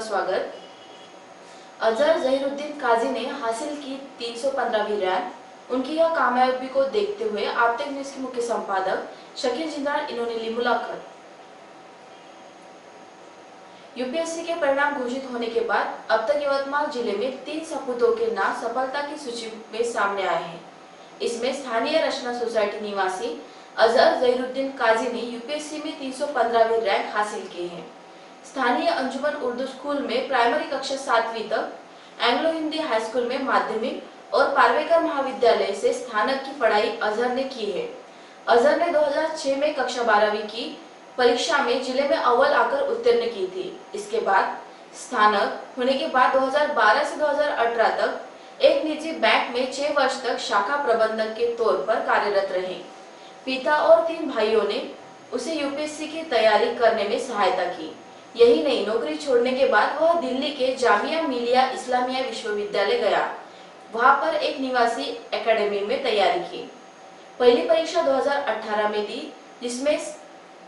स्वागत। अजहर जहीरुद्दीन काजी ने हासिल की 315वीं रैंक। उनकी यह कामयाबी को देखते हुए आप तक न्यूज के मुख्य संपादक शकील जिंदाल इन्होंने ली मुलाकात। यूपीएससी के परिणाम घोषित होने के बाद अब तक यवतमाल जिले में 3 सपूतों के नाम सफलता की सूची में सामने आए हैं। इसमें स्थानीय रचना सोसाइटी निवासी अजहर जहीरुद्दीन काजी ने यूपीएससी में 315वीं रैंक हासिल की है। स्थानीय अंजुमन उर्दू स्कूल में प्राइमरी कक्षा 7वीं तक, एंग्लो हिंदी हाई स्कूल में माध्यमिक और पार्वेकर महाविद्यालय से स्नातक की पढ़ाई अजहर ने की है। अजहर ने 2006 में कक्षा 12वीं की परीक्षा में जिले में अव्वल आकर उत्तीर्ण की थी। इसके बाद स्नातक होने के बाद 2012 से 2018 तक एक निजी बैंक में 6 वर्ष तक शाखा प्रबंधक के तौर पर कार्यरत रहे। पिता और 3 भाइयों ने उसे यूपीएससी की तैयारी करने में सहायता की। यही नहीं, नौकरी छोड़ने के बाद वह दिल्ली के जामिया मिलिया इस्लामिया विश्वविद्यालय गया। वहां पर एक निवासी एकेडमी में तैयारी की। पहली परीक्षा 2018 में दी, जिसमें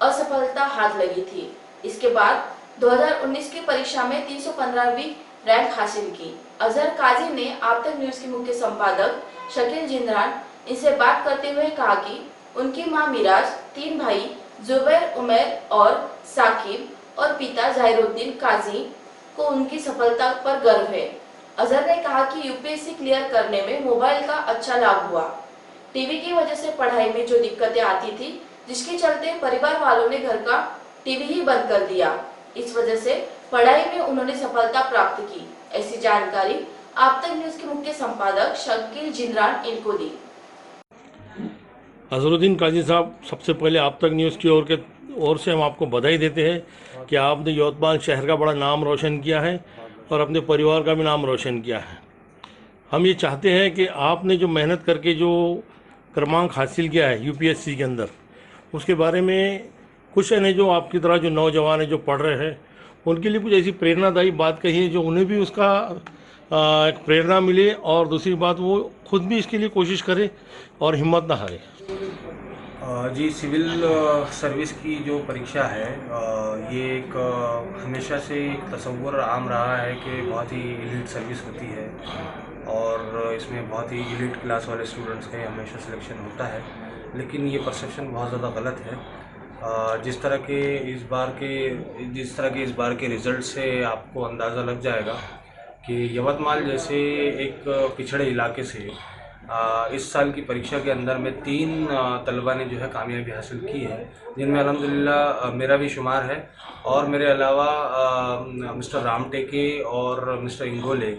असफलता हाथ लगी थी। इसके बाद 2019 की परीक्षा में 315वीं रैंक हासिल की। अजहर काजी ने आप तक न्यूज के मुख्य संपादक शकील जिंदाल इनसे बात करते हुए कहा कि उनकी मां मिराज, 3 भाई जुबैर, उमर और साकिब और पिता जहीरुद्दीन काजी को उनकी सफलता पर गर्व है। अजहर ने कहा कि यूपीएससी क्लियर करने में मोबाइल का अच्छा लाभ हुआ। टीवी की वजह से पढ़ाई में जो दिक्कतें आती थी, जिसके चलते परिवार वालों ने घर का टीवी ही बंद कर दिया। इस वजह से पढ़ाई में उन्होंने सफलता प्राप्त की। ऐसी जानकारी आप तक न्यूज के मुख्य संपादक शकील जिंदाल इनको दी। अजहरुद्दीन काजी साहब, सबसे पहले आप तक न्यूज़ की ओर से हम आपको बधाई देते हैं कि आपने यवतमाल शहर का बड़ा नाम रोशन किया है और अपने परिवार का भी नाम रोशन किया है। हम ये चाहते हैं कि आपने जो मेहनत करके जो क्रमांक हासिल किया है यूपीएससी के अंदर, उसके बारे में कुछ है जो आपकी तरह जो नौजवान है जो पढ़ रहे हैं, उनके लिए कुछ ऐसी प्रेरणादायी बात कही है जो उन्हें भी उसका एक प्रेरणा मिले, और दूसरी बात वो खुद भी इसके लिए कोशिश करे और हिम्मत ना हारे। जी, सिविल सर्विस की जो परीक्षा है, ये एक हमेशा से एक तस्वुर आम रहा है कि बहुत ही एलीट सर्विस होती है और इसमें बहुत ही एलीट क्लास वाले स्टूडेंट्स का हमेशा सिलेक्शन होता है। लेकिन ये परसेप्शन बहुत ज़्यादा गलत है। जिस तरह के इस बार के रिज़ल्ट से आपको अंदाज़ा लग जाएगा कि यवतमाल जैसे एक पिछड़े इलाके से इस साल की परीक्षा के अंदर में 3 तलबा ने जो है कामयाबी हासिल की है, जिनमें अल्हम्दुलिल्लाह मेरा भी शुमार है। और मेरे अलावा मिस्टर रामटेके और मिस्टर इंगोले,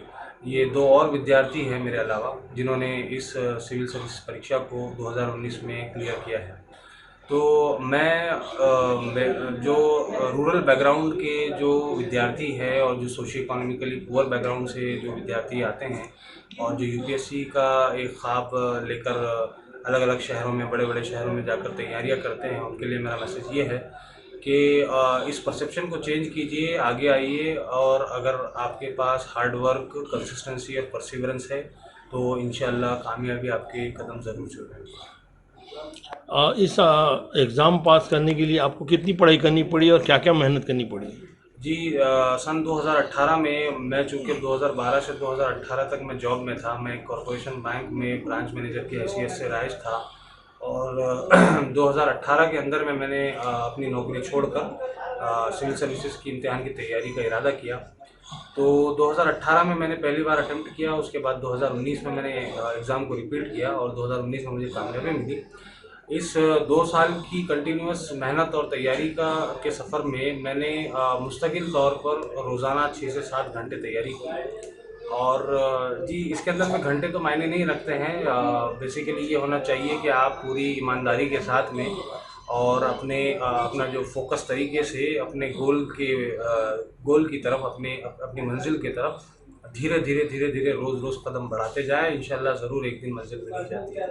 ये 2 और विद्यार्थी हैं मेरे अलावा, जिन्होंने इस सिविल सर्विस परीक्षा को 2019 में क्लियर किया है। तो मैं जो रूरल बैकग्राउंड के जो विद्यार्थी है और जो सोशियो इकोनॉमिकली पुअर बैकग्राउंड से जो विद्यार्थी आते हैं और जो यूपीएससी का एक ख्वाब लेकर अलग अलग शहरों में, बड़े बड़े शहरों में जाकर तैयारियां करते हैं, उनके लिए मेरा मैसेज ये है कि इस परसेप्शन को चेंज कीजिए, आगे आइए, और अगर आपके पास हार्ड वर्क, कंसिस्टेंसी और परसिवरेंस है तो इंशाल्लाह कामयाबी आपके कदम ज़रूर चलेगी। इस एग्ज़ाम पास करने के लिए आपको कितनी पढ़ाई करनी पड़ी और क्या क्या मेहनत करनी पड़ी? जी, सन 2018 में मैं, चूँकि 2012 से 2018 तक मैं जॉब में था। मैं कॉरपोरेशन बैंक में ब्रांच मैनेजर की हैसियत से राइज था और 2018 के अंदर में मैंने अपनी नौकरी छोड़कर सिविल सर्विसेज की इम्तिहान की तैयारी का इरादा किया। तो 2018 में मैंने पहली बार अटेम्प्ट किया। उसके बाद 2019 में मैंने एग्ज़ाम को रिपीट किया और 2019 में मुझे कामयाबी मिली। इस 2 साल की कंटिन्यूस मेहनत और तैयारी के सफ़र में मैंने मुस्तकिल तौर पर रोज़ाना 6 से 7 घंटे तैयारी की। और जी, इसके अंदर में घंटे तो मायने नहीं रखते हैं। बेसिकली ये होना चाहिए कि आप पूरी ईमानदारी के साथ में और अपना जो फोकस तरीके से अपने गोल की तरफ, अपनी मंजिल की तरफ धीरे धीरे रोज़ कदम बढ़ाते जाएं। इंशाल्लाह ज़रूर एक दिन मंजिल मिल जाती है।